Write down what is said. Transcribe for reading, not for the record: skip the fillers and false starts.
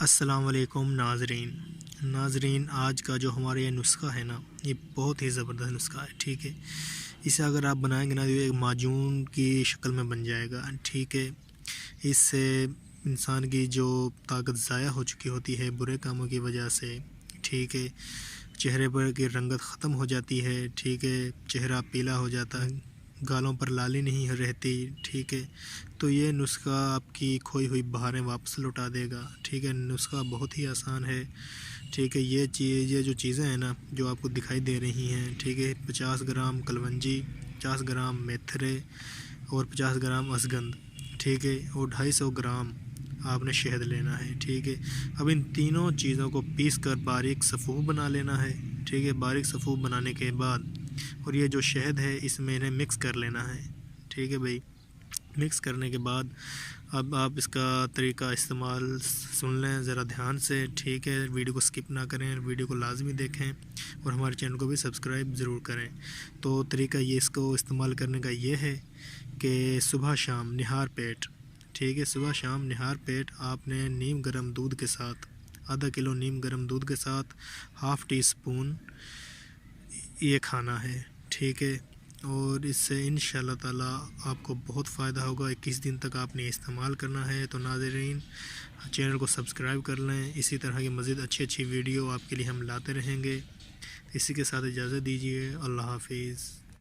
السلام علیکم ناظرین، آج کا جو ہمارا یہ نسخہ ہے نا، یہ بہت ہی زبردست نسخہ ہے. ٹھیک ہے، اسے اگر آپ بنائیں گے نا تو یہ ایک معجون کی شکل میں بن جائے گا. ٹھیک ہے، اس سے انسان کی جو طاقت ضائع ہو چکی ہوتی ہے برے کاموں کی وجہ سے، ٹھیک ہے، چہرے پر کی رنگت ختم ہو جاتی ہے. ٹھیک ہے، چہرہ پیلا ہو جاتا ہے، گالوں پر لالی نہیں رہتی. ٹھیک ہے، تو یہ نسخہ آپ کی کھوئی ہوئی بہاریں واپس لوٹا دے گا. ٹھیک ہے، نسخہ بہت ہی آسان ہے. ٹھیک ہے، یہ جو چیزیں ہیں نا جو آپ کو دکھائی دے رہی ہیں، ٹھیک ہے، 50 گرام کلونجی، 50 گرام میتھرے اور 50 گرام اسگند، ٹھیک ہے، اور 250 گرام آپ نے شہد لینا ہے. ٹھیک ہے، اب ان تینوں چیزوں کو پیس کر باریک صفوف بنا لینا ہے. ٹھیک ہے، باریک صفوف بنانے کے بعد اور یہ جو شہد ہے اس میں انہیں مکس کر لینا ہے. ٹھیک ہے بھائی، مکس کرنے کے بعد اب آپ اس کا طریقہ استعمال سن لیں ذرا دھیان سے. ٹھیک ہے، ویڈیو کو سکپ نہ کریں، ویڈیو کو لازمی دیکھیں اور ہمارے چینل کو بھی سبسکرائب ضرور کریں. تو طریقہ یہ اس کو استعمال کرنے کا یہ ہے کہ صبح شام نہار پیٹ، ٹھیک ہے، صبح شام نہار پیٹ آپ نے نیم گرم دودھ کے ساتھ، آدھا کلو نیم گرم دودھ کے ساتھ ½ ٹی اسپون یہ کھانا ہے. ٹھیک ہے، اور اس سے انشاءاللہ تعالیٰ آپ کو بہت فائدہ ہوگا. 21 دن تک آپ نے استعمال کرنا ہے. تو ناظرین، چینل کو سبسکرائب کر لیں، اسی طرح کی مزید اچھی ویڈیو آپ کے لیے ہم لاتے رہیں گے. اسی کے ساتھ اجازت دیجیے. اللہ حافظ.